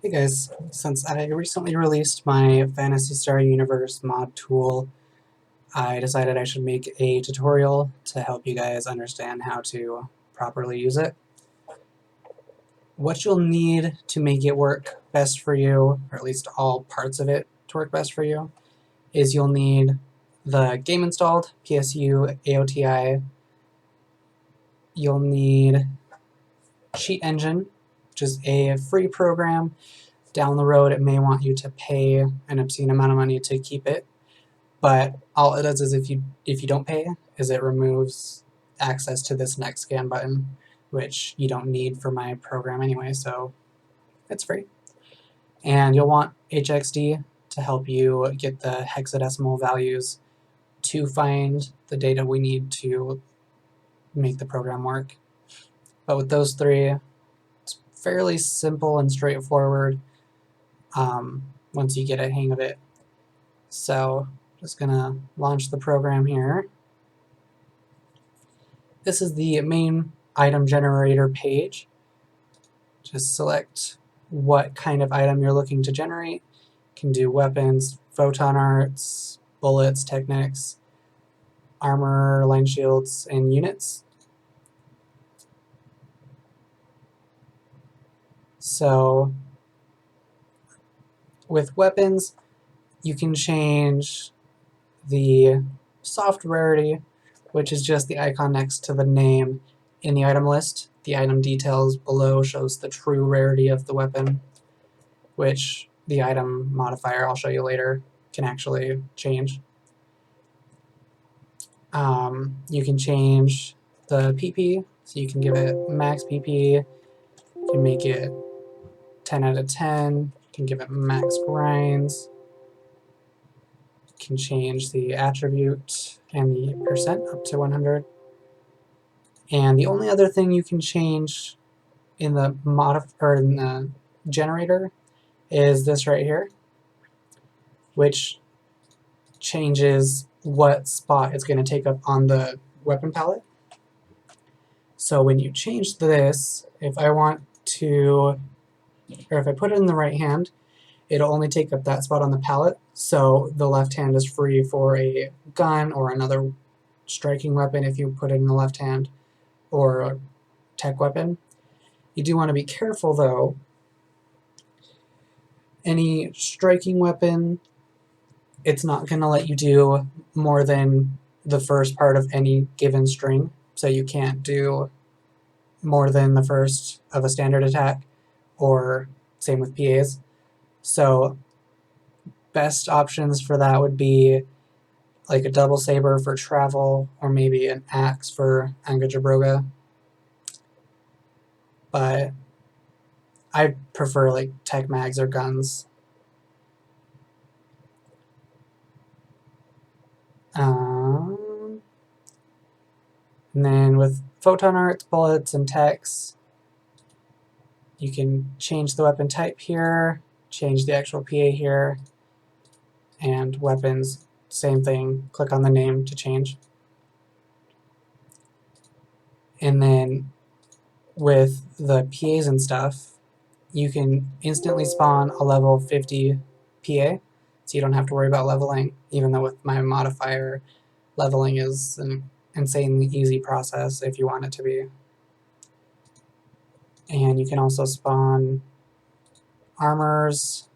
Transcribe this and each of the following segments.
Hey guys, since I recently released my Phantasy Star Universe mod tool, I decided I should make a tutorial to help you guys understand how to properly use it. What you'll need to make it work best for you, or at least all parts of it to work best for you, is you'll need the game installed, PSU AOTI. You'll need Cheat Engine, which is a free program. Down the road, it may want you to pay an obscene amount of money to keep it, but all it does is if you don't pay, is it removes access to this next scan button, which you don't need for my program anyway, so it's free. And you'll want HXD to help you get the hexadecimal values to find the data we need to make the program work. But with those three, it's fairly simple and straightforward once you get a hang of it. So just gonna launch the program here. This is the main item generator page. Just select what kind of item you're looking to generate. You can do weapons, Photon Arts, bullets, technics, armor, line shields, and units. So with weapons, you can change the soft rarity, which is just the icon next to the name in the item list. The item details below shows the true rarity of the weapon, which the item modifier I'll show you later can actually change. You can change the PP, so you can give it max PP, you can make it 10 out of 10, you can give it max grinds, you can change the attribute and the percent up to 100. And the only other thing you can change in the in the generator is this right here, which changes what spot it's going to take up on the weapon palette. So when you change this, if I want to, or if I put it in the right hand, it'll only take up that spot on the palette, so the left hand is free for a gun or another striking weapon if you put it in the left hand, or a tech weapon. You do want to be careful though. Any striking weapon, it's not going to let you do more than the first part of any given string, so you can't do more than the first of a standard attack, or same with PAs. So best options for that would be like a double saber for travel, or maybe an axe for Angajabroga. But I prefer like tech mags or guns. And then with Photon Arts, bullets, and techs, you can change the weapon type here, change the actual PA here, and weapons, same thing, click on the name to change. And then with the PAs and stuff, you can instantly spawn a level 50 PA, so you don't have to worry about leveling, even though with my modifier, leveling is an insanely easy process if you want it to be. And you can also spawn armors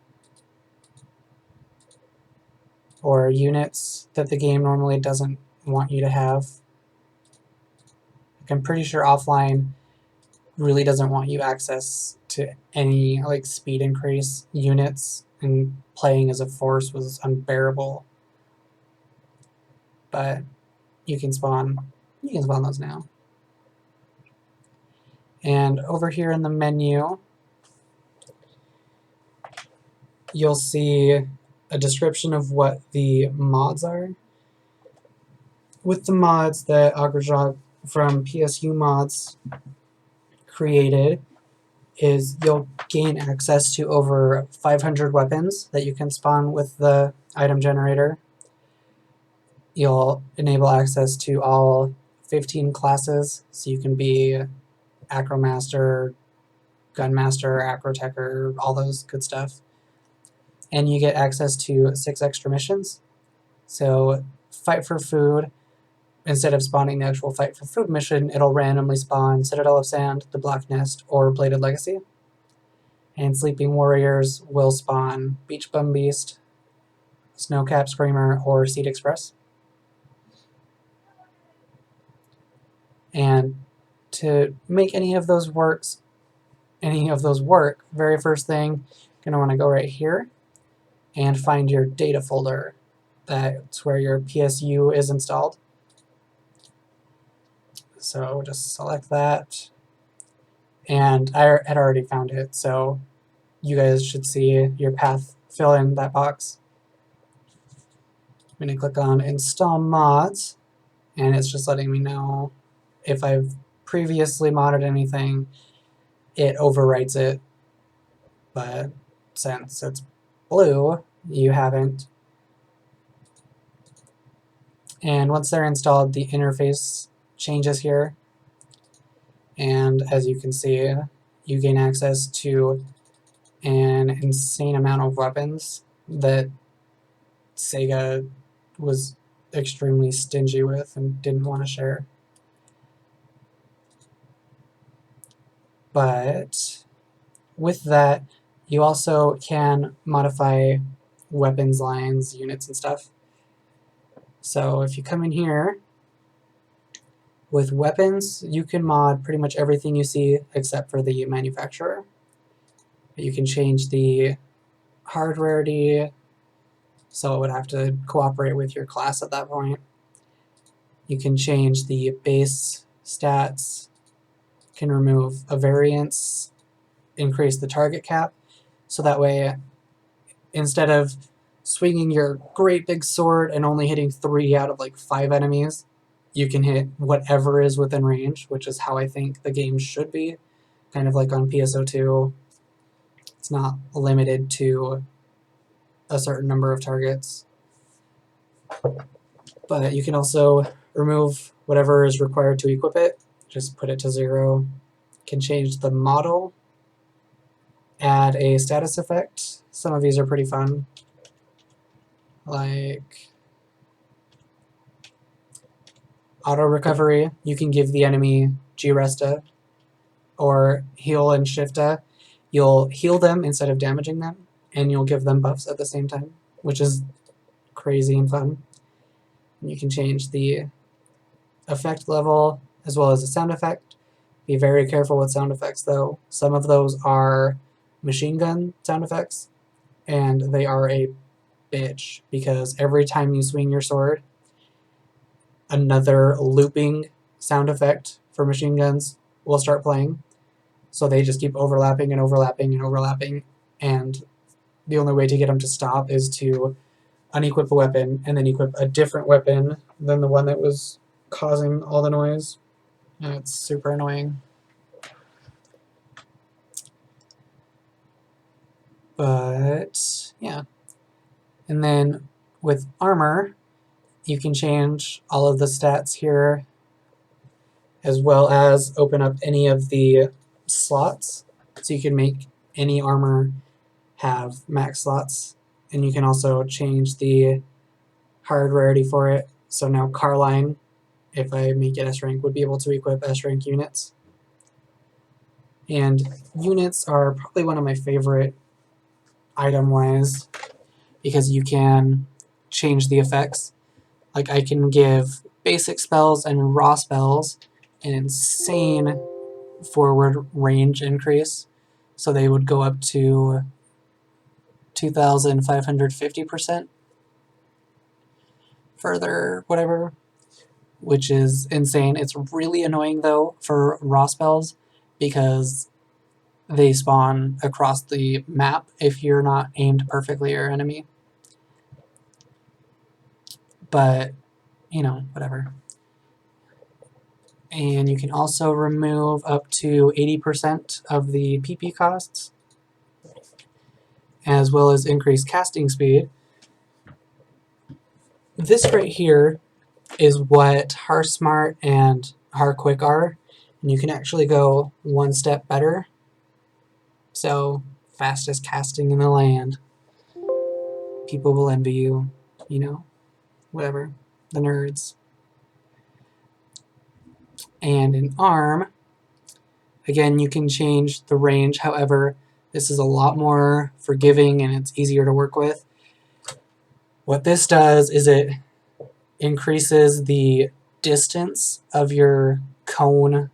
or units that the game normally doesn't want you to have. I'm pretty sure offline really doesn't want you access to any like speed increase units, and playing as a force was unbearable. But you can spawn those now. And over here in the menu, you'll see a description of what the mods are. With the mods that Agrajog from PSU Mods created, is you'll gain access to over 500 weapons that you can spawn with the item generator. You'll enable access to all 15 classes, so you can be Acromaster, Gunmaster, Acrotecher, all those good stuff. And you get access to 6 extra missions. So Fight for Food, instead of spawning the actual Fight for Food mission, it'll randomly spawn Citadel of Sand, the Black Nest, or Bladed Legacy. And Sleeping Warriors will spawn Beach Bum Beast, Snowcap Screamer, or Seed Express. And to make any of those work, very first thing, you're gonna want to go right here and find your data folder. That's where your PSU is installed. So just select that. And I had already found it, so you guys should see your path fill in that box. I'm going to click on Install Mods, and it's just letting me know if I've previously modded anything. It overwrites it, but since it's blue, you haven't. And once they're installed, the interface changes here. And as you can see, you gain access to an insane amount of weapons that Sega was extremely stingy with and didn't want to share. But with that, you also can modify weapons lines, units, and stuff. So if you come in here, with weapons, you can mod pretty much everything you see except for the manufacturer. You can change the hard rarity, so it would have to cooperate with your class at that point. You can change the base stats, can remove a variance, increase the target cap, so that way instead of swinging your great big sword and only hitting 3 out of like 5 enemies, you can hit whatever is within range, which is how I think the game should be. Kind of like on PSO2, it's not limited to a certain number of targets. But you can also remove whatever is required to equip it, just put it to 0. You can change the model, add a status effect. Some of these are pretty fun, like auto recovery. You can give the enemy G-Resta or heal and Shifta. You'll heal them instead of damaging them, and you'll give them buffs at the same time, which is crazy and fun. And you can change the effect level as well as the sound effect. Be very careful with sound effects though. Some of those are machine gun sound effects, and they are a bitch because every time you swing your sword, another looping sound effect for machine guns will start playing. So they just keep overlapping and overlapping and overlapping, and the only way to get them to stop is to unequip a weapon and then equip a different weapon than the one that was causing all the noise. And it's super annoying. But yeah. And then with armor, you can change all of the stats here, as well as open up any of the slots. So you can make any armor have max slots. And you can also change the hard rarity for it. So now Carline, if I make it S rank, would be able to equip S rank units. And units are probably one of my favorite item-wise, because you can change the effects. Like I can give basic spells and raw spells an insane forward range increase. So they would go up to 2,550% further, whatever, which is insane. It's really annoying though for raw spells because they spawn across the map if you're not aimed perfectly at your enemy. But, you know, whatever. And you can also remove up to 80% of the PP costs, as well as increase casting speed. This right here is what Harsmart and Harquick are, and you can actually go one step better. So, fastest casting in the land. People will envy you, you know, whatever. The nerds. And an arm, again, you can change the range. However, this is a lot more forgiving and it's easier to work with. What this does is it increases the distance of your cone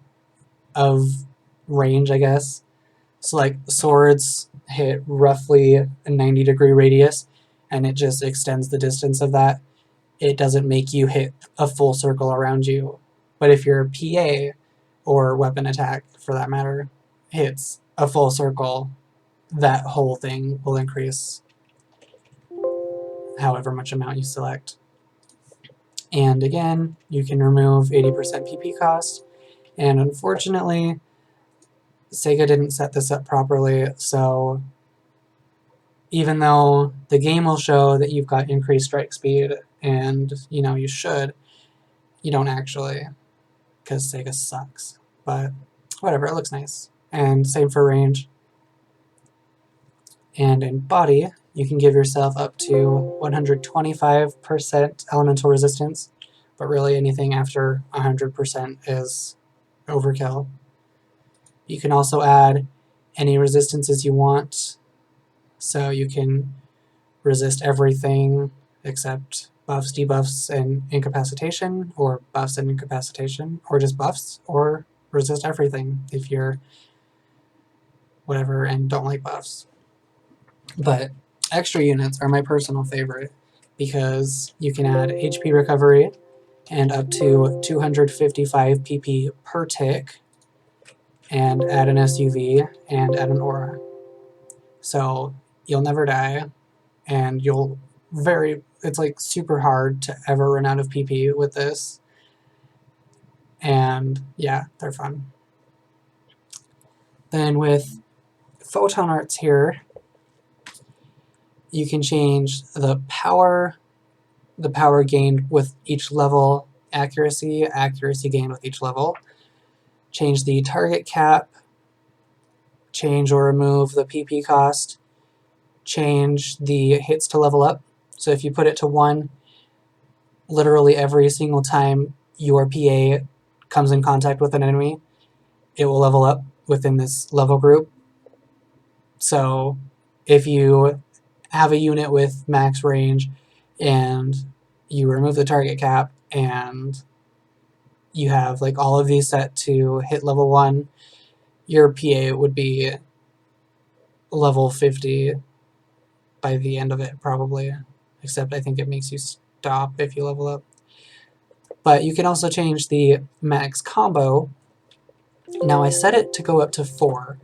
of range, I guess. So like swords hit roughly a 90-degree radius, and it just extends the distance of that. It doesn't make you hit a full circle around you. But if your PA, or weapon attack for that matter, hits a full circle, that whole thing will increase however much amount you select. And again, you can remove 80% PP cost. And unfortunately, Sega didn't set this up properly, so even though the game will show that you've got increased strike speed, and you should, you don't actually, because Sega sucks. But whatever, it looks nice. And same for range. And in body, you can give yourself up to 125% elemental resistance, but really anything after 100% is overkill. You can also add any resistances you want, so you can resist everything except buffs, debuffs, and incapacitation, or buffs and incapacitation, or just buffs, or resist everything if you're whatever and don't like buffs. But extra units are my personal favorite because you can add HP recovery and up to 255 PP per tick, and add an SUV and add an aura. So you'll never die, and it's like super hard to ever run out of PP with this. And yeah, they're fun. Then with Photon Arts here, you can change the power gained with each level, accuracy gained with each level, change the target cap, change or remove the PP cost, change the hits to level up. So if you put it to 1, literally every single time your PA comes in contact with an enemy, it will level up within this level group. So if you have a unit with max range and you remove the target cap and you have like all of these set to hit level 1, your PA would be level 50 by the end of it probably, except I think it makes you stop if you level up. But you can also change the max combo. Now I set it to go up to 4.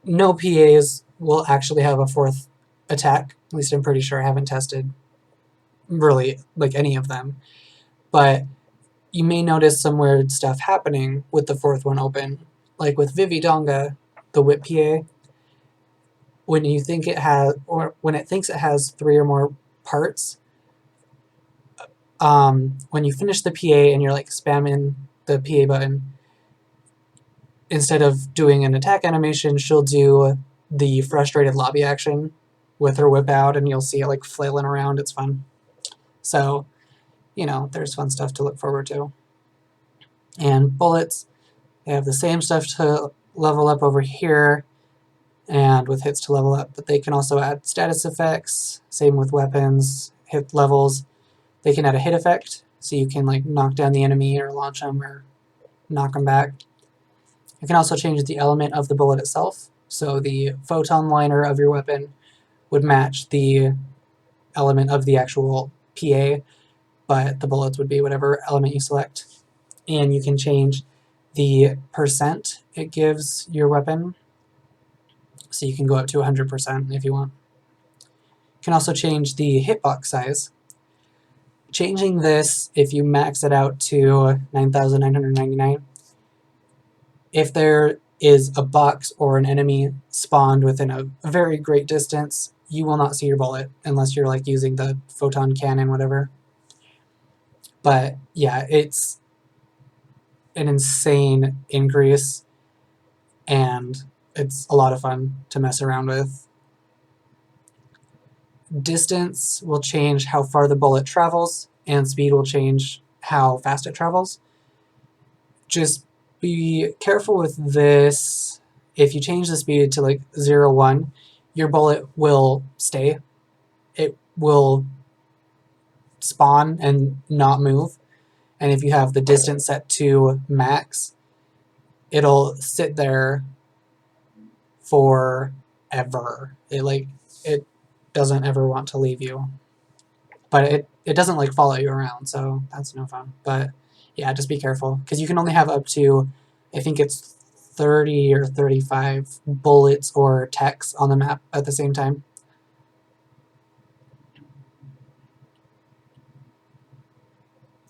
No PAs will actually have a 4th attack, at least I'm pretty sure. I haven't tested really like any of them. But you may notice some weird stuff happening with the 4th one open. Like with Vivi Donga, the whip PA, when you think it has, or when it thinks it has 3 or more parts, when you finish the PA and you're like spamming the PA button, instead of doing an attack animation, she'll do the frustrated lobby action with her whip out, and you'll see it like flailing around. It's fun. So, there's fun stuff to look forward to. And bullets, they have the same stuff to level up over here, and with hits to level up, but they can also add status effects. Same with weapons, hit levels. They can add a hit effect, so you can like knock down the enemy or launch them or knock them back. You can also change the element of the bullet itself, so the photon liner of your weapon would match the element of the actual PA, but the bullets would be whatever element you select. And you can change the percent it gives your weapon, so you can go up to 100% if you want. You can also change the hitbox size. Changing this, if you max it out to 9,999, if there is a box or an enemy spawned within a very great distance, you will not see your bullet unless you're like using the photon cannon, whatever. But yeah, it's an insane increase, and it's a lot of fun to mess around with. Distance will change how far the bullet travels, and speed will change how fast it travels. Just be careful with this. If you change the speed to like 0, 1, your bullet will stay. It will spawn and not move. And if you have the distance set to max, it'll sit there forever. It doesn't ever want to leave you. But it doesn't like follow you around, so that's no fun. But yeah, just be careful, because you can only have up to, I think it's 30 or 35 bullets or techs on the map at the same time.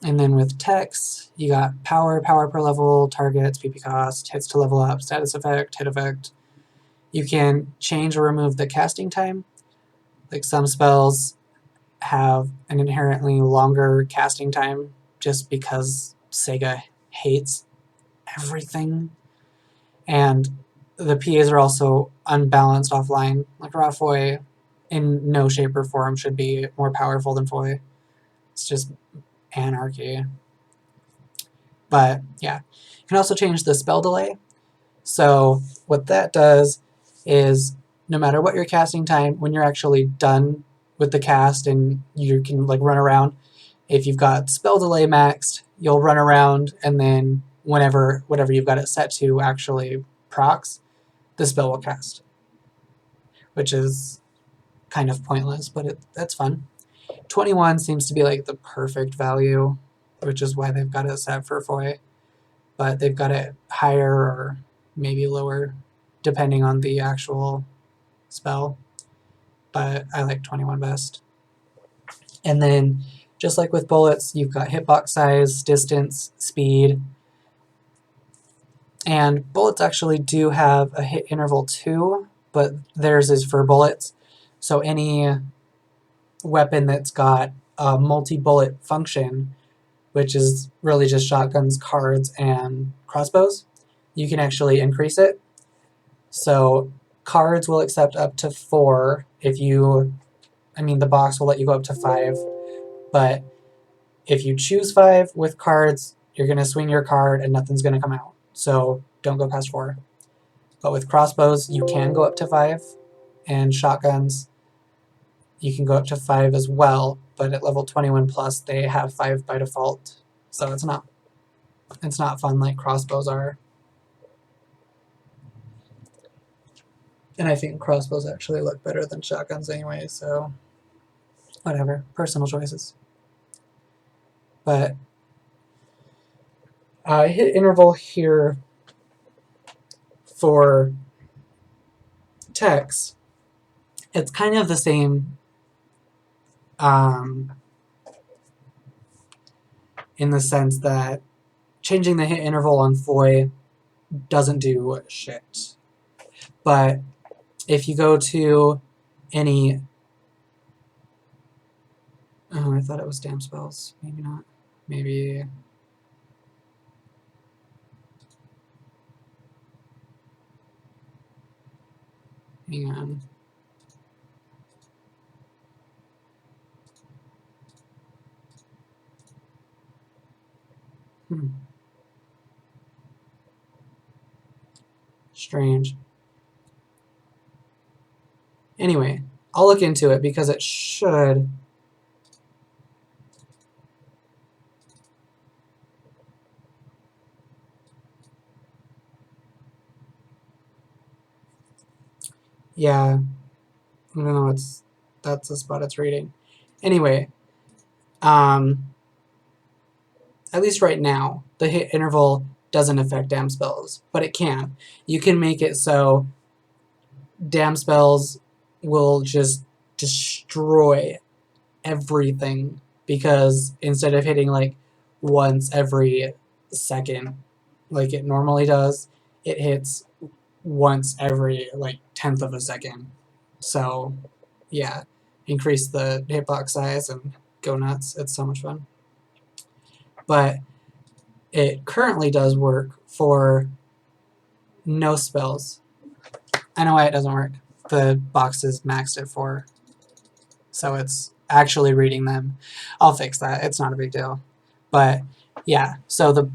And then with techs, you got power per level, targets, PP cost, hits to level up, status effect, hit effect. You can change or remove the casting time. Like some spells have an inherently longer casting time just because Sega hates everything. And the PAs are also unbalanced offline. Like raw Foy in no shape or form should be more powerful than Foy. It's just anarchy. But yeah, you can also change the spell delay. So what that does is no matter what your casting time, when you're actually done with the cast and you can like run around, if you've got spell delay maxed, you'll run around, and then whatever you've got it set to actually procs, the spell will cast, which is kind of pointless, but that's fun. 21 seems to be like the perfect value, which is why they've got it set for Foy, but they've got it higher or maybe lower depending on the actual spell, but I like 21 best. And then just like with bullets, you've got hitbox size, distance, speed, and bullets actually do have a hit interval too, but theirs is for bullets. So any weapon that's got a multi-bullet function, which is really just shotguns, cards, and crossbows, you can actually increase it. So cards will accept up to 4 if you, the box will let you go up to 5, but if you choose 5 with cards, you're going to swing your card and nothing's going to come out. So don't go past 4. But with crossbows, you can go up to 5, and shotguns, you can go up to 5 as well, but at level 21 plus, they have 5 by default. So it's not fun like crossbows are. And I think crossbows actually look better than shotguns anyway, so whatever, personal choices. But I hit interval here for text. It's kind of the same in the sense that changing the hit interval on Foy doesn't do shit. But if you go to any... Oh, I thought it was damn spells. Maybe not. Maybe... Hang on. Strange. Anyway, I'll look into it because it should... Yeah, I don't know, that's the spot it's reading. Anyway, at least right now, the hit interval doesn't affect damn spells, but it can. You can make it so damn spells will just destroy everything, because instead of hitting like once every second like it normally does, it hits once every like 10th of a second. So yeah, increase the hitbox size and go nuts. It's so much fun. But it currently does work for no spells. I know why it doesn't work. The box is maxed at 4, so it's actually reading them. I'll fix that. It's not a big deal. But yeah, so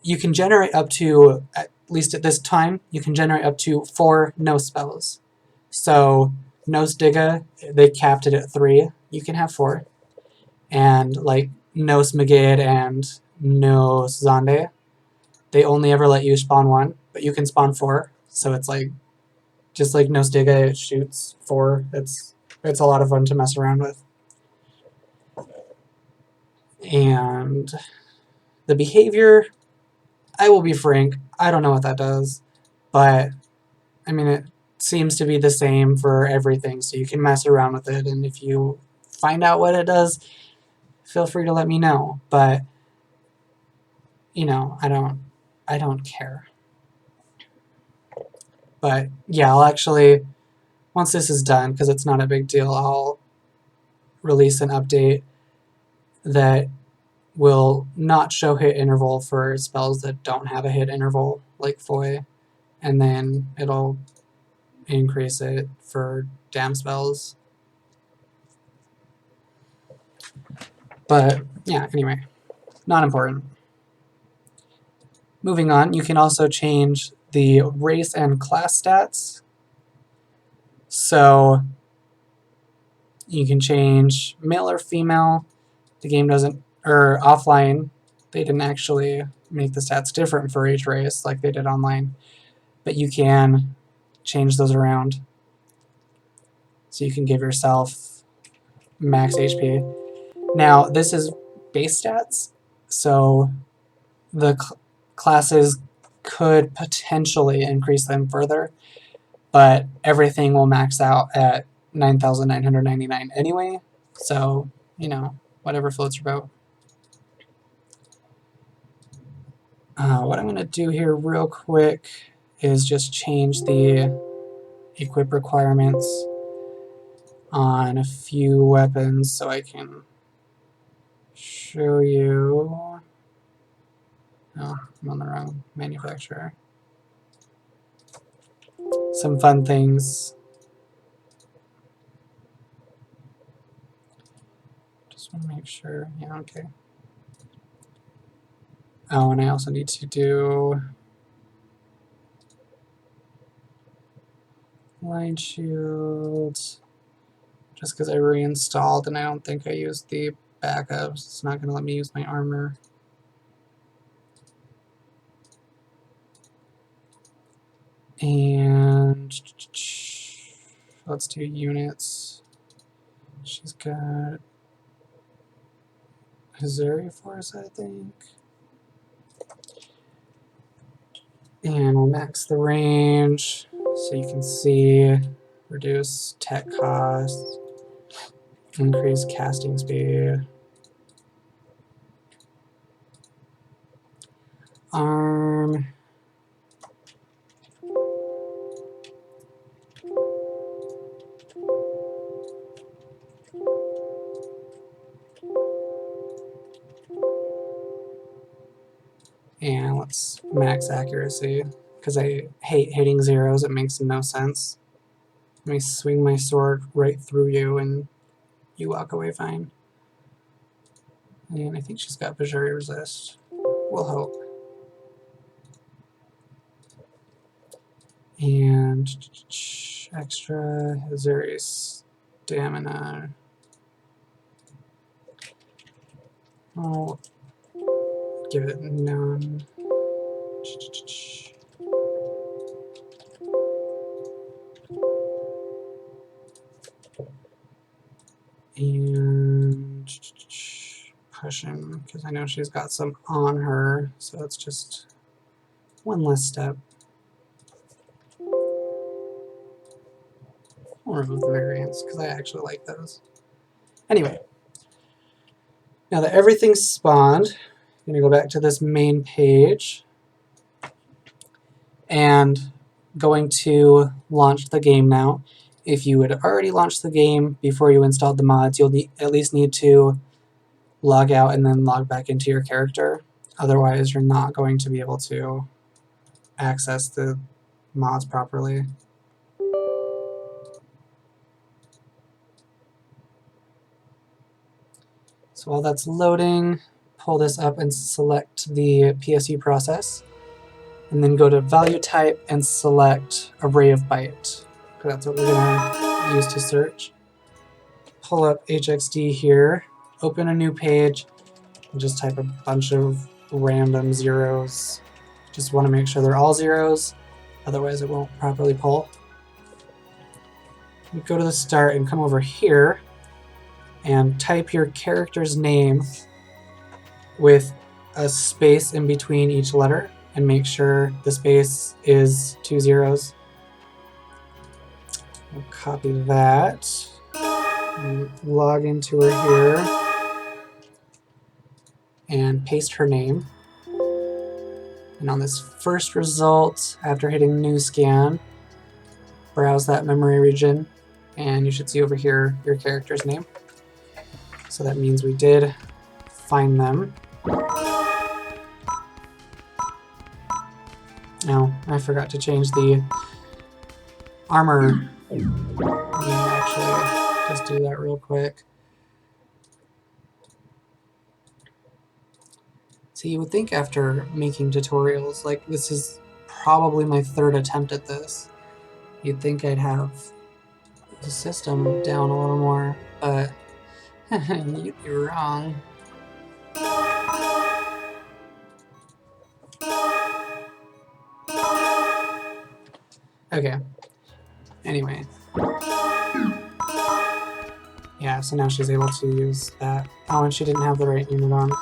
you can generate up to, at least at this time, you can generate up to 4 no spells. So Nos Digga, they capped it at 3. You can have 4. And like Nos Magid and Nos Zande, they only ever let you spawn 1, but you can spawn 4. So it's like, just like Nos Digga, it shoots 4. It's a lot of fun to mess around with. And the behavior, I will be frank, I don't know what that does, but I mean, it seems to be the same for everything, so you can mess around with it, and if you find out what it does, feel free to let me know. But you know, I don't care. But yeah, I'll actually, once this is done, because it's not a big deal, I'll release an update that will not show hit interval for spells that don't have a hit interval, like Foy, and then it'll increase it for dam spells. But yeah, anyway, not important. Moving on, you can also change the race and class stats. So you can change male or female. The game doesn't, or offline, they didn't actually make the stats different for each race like they did online. But you can change those around. So you can give yourself max HP. Now, this is base stats, so the classes could potentially increase them further, but everything will max out at 9,999 anyway, so, you know, whatever floats your boat. What I'm going to do here real quick is just change the equip requirements on a few weapons so I can show you. Oh, I'm on the wrong manufacturer. Some fun things. Just want to make sure. Yeah, okay. Oh, and I also need to do line shields. Just because I reinstalled and I don't think I used the backups, it's not going to let me use my armor. And let's do units. She's got Hazari Force, I think. And we'll max the range so you can see, reduce tech costs, increase casting speed. Arm. And let's max accuracy, because I hate hitting zeros, it makes no sense. Let me swing my sword right through you and you walk away fine. And I think she's got Bajuri Resist. We'll hope. And extra Hazari stamina. I'll give it none. And pushing, because I know she's got some on her, so it's just one less step. I'll remove the variants, because I actually like those. Anyway, now that everything's spawned, I'm going to go back to this main page, and going to launch the game now. If you had already launched the game before you installed the mods, you'll at least need to log out and then log back into your character. Otherwise, you're not going to be able to access the mods properly. So while that's loading, pull this up and select the PSU process, and then go to value type and select array of byte, because that's what we're going to use to search. Pull up HXD here, open a new page, and just type a bunch of random zeros. Just want to make sure they're all zeros, otherwise it won't properly pull. You go to the start and come over here and type your character's name with a space in between each letter, and make sure the space is 2 zeros. We'll copy that, and log into her here, and paste her name. And on this first result, after hitting new scan, browse that memory region, and you should see over here your character's name. So that means we did find them. No, I forgot to change the armor. Let me actually just do that real quick. So you would think after making tutorials, like this is probably my 3rd attempt at this, you'd think I'd have the system down a little more, but you'd be wrong. Okay, anyway. Yeah, so now she's able to use that. Oh, and she didn't have the right unit on.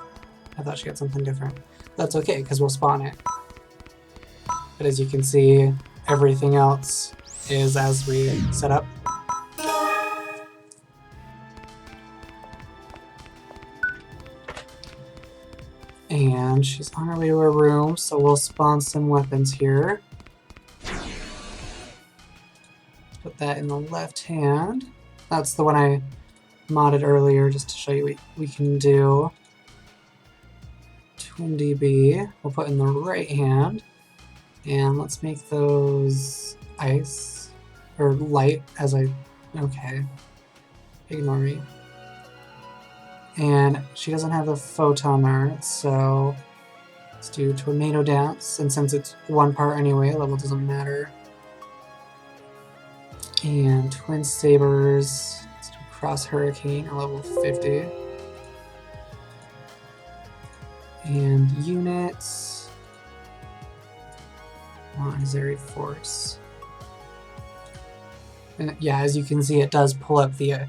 I thought she had something different. That's okay, because we'll spawn it. But as you can see, everything else is as we set up. And she's on her way to her room, so we'll spawn some weapons here. Put that in the left hand. That's the one I modded earlier just to show you what we can do. Twin DB, we'll put in the right hand, and let's make those ice, or light as okay, ignore me. And she doesn't have the Photon Arts, so let's do Tornado Dance, and since it's 1 part anyway, level doesn't matter. And Twin Sabers, let's do Cross Hurricane, level 50. And units, Auxiliary Force. And yeah, as you can see, it does pull up the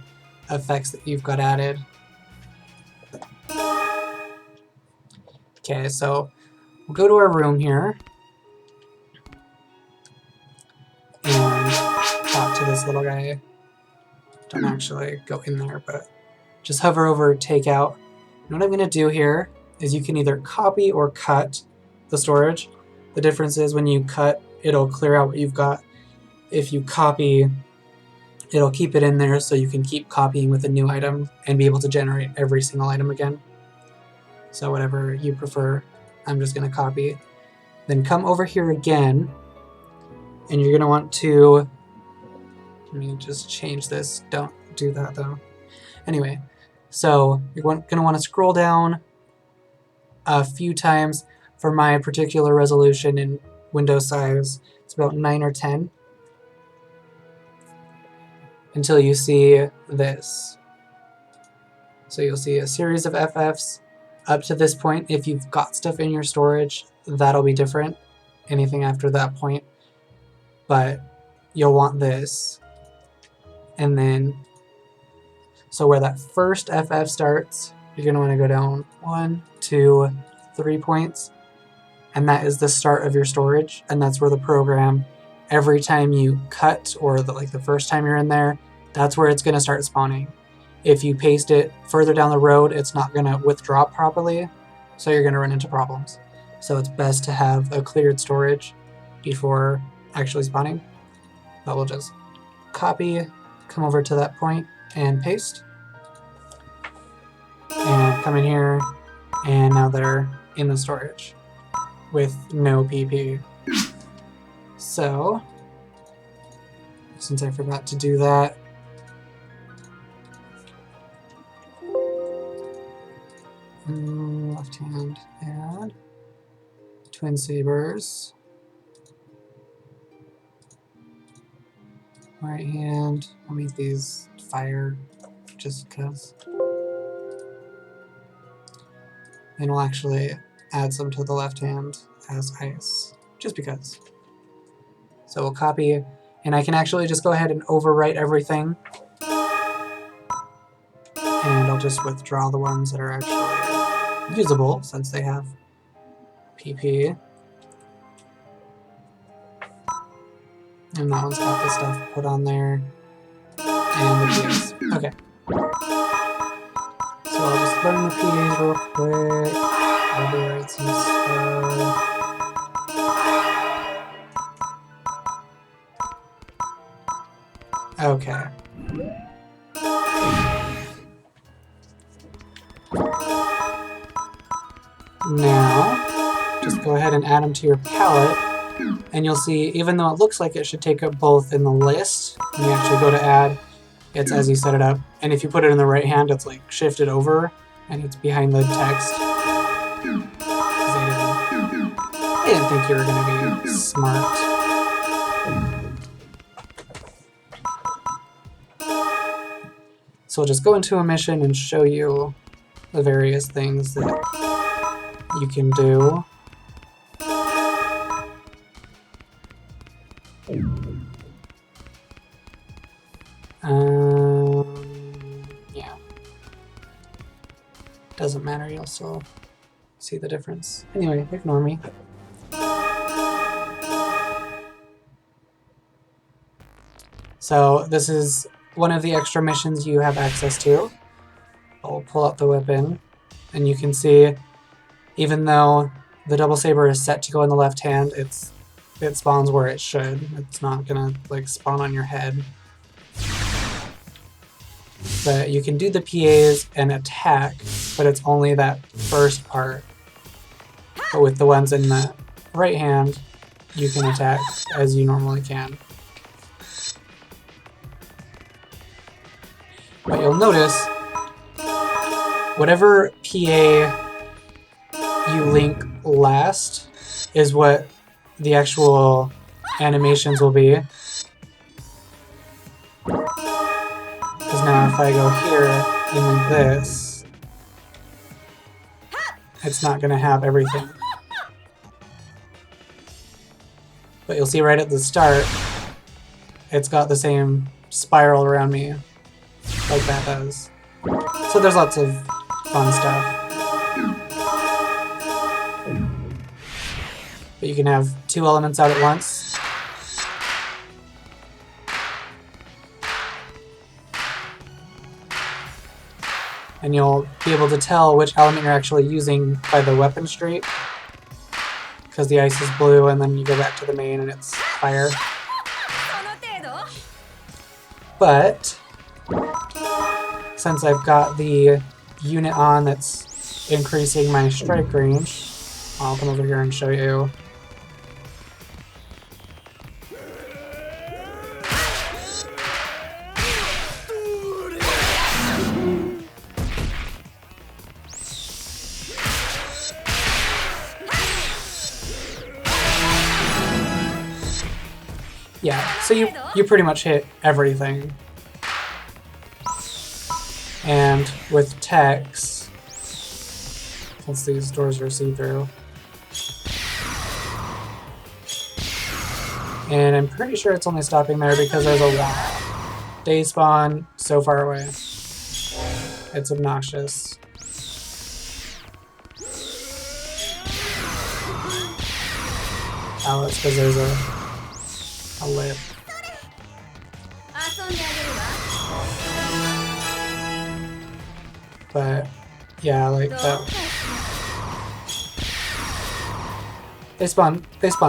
effects that you've got added. Okay, so we'll go to our room here and talk to this little guy. Don't actually go in there, but just hover over Take Out. And what I'm going to do here is you can either copy or cut the storage. The difference is when you cut, it'll clear out what you've got. If you copy, it'll keep it in there so you can keep copying with a new item and be able to generate every single item again. So whatever you prefer, I'm just going to copy. Then come over here again, and you're going to want to, let me just change this, don't do that though. Anyway, so you're going to want to scroll down a few times. For my particular resolution and window size, it's about 9 or 10, until you see this. So you'll see a series of FFs up to this point. If you've got stuff in your storage, that'll be different, anything after that point, but you'll want this. And then, so where that first FF starts, you're going to want to go down 1, 2, 3 points, and that is the start of your storage, and that's where the program, every time you cut, or the first time you're in there, that's where it's going to start spawning. If you paste it further down the road, it's not going to withdraw properly, so you're going to run into problems. So it's best to have a cleared storage before actually spawning. But we'll just copy, come over to that point, and paste. And come in here, and now they're in the storage with no PP. So, since I forgot to do that, left hand, add twin sabers. Right hand, I'll make these fire just because. And we'll actually add some to the left hand as ice, just because. So we'll copy, and I can actually just go ahead and overwrite everything. And I'll just withdraw the ones that are actually usable since they have PP. And that one's got the stuff put on there. And the PAs. Okay. So I'll just learn the PAs real quick. Overwrite some stuff. Okay. Now, just go ahead and add them to your palette, and you'll see, even though it looks like it should take up both in the list, when you actually go to add, it's as you set it up. And if you put it in the right hand, it's like shifted over, and it's behind the text. I didn't think you were going to be smart. So I'll just go into a mission and show you the various things that you can do. Yeah. Doesn't matter, you'll still see the difference. Anyway, ignore me. So this is one of the extra missions you have access to. I'll pull out the weapon, and you can see, even though the double saber is set to go in the left hand, it spawns where it should. It's not gonna like spawn on your head. But you can do the PAs and attack, but it's only that first part. But with the ones in the right hand, you can attack as you normally can. But you'll notice, whatever PA you link last is what the actual animations will be. Because now if I go here and link this, it's not going to have everything. But you'll see right at the start, it's got the same spiral around me, like that does. So there's lots of fun stuff. But you can have two elements out at once. And you'll be able to tell which element you're actually using by the weapon streak. Because the ice is blue, and then you go back to the main and it's fire. But since I've got the unit on that's increasing my strike range, I'll come over here and show you. Yeah, so you pretty much hit everything. And with text, since these doors are see-through, and I'm pretty sure it's only stopping there because there's a wall. Day spawn so far away. It's obnoxious. Oh, it's because there's a lip. But yeah, like that. They spawn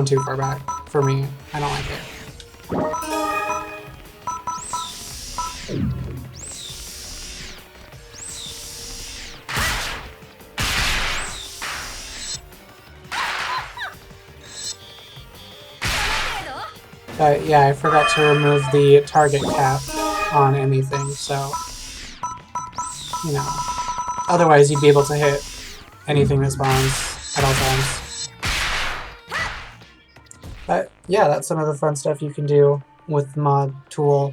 too far back for me. I don't like it. But yeah, I forgot to remove the target cap on anything, so, you know, otherwise you'd be able to hit anything that spawns at all times. But yeah, that's some of the fun stuff you can do with the mod tool.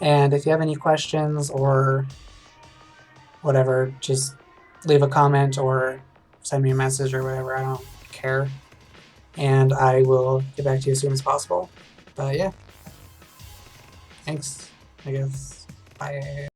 And if you have any questions or whatever, just leave a comment or send me a message or whatever. I don't care. And I will get back to you as soon as possible. But yeah. Thanks, I guess. Bye.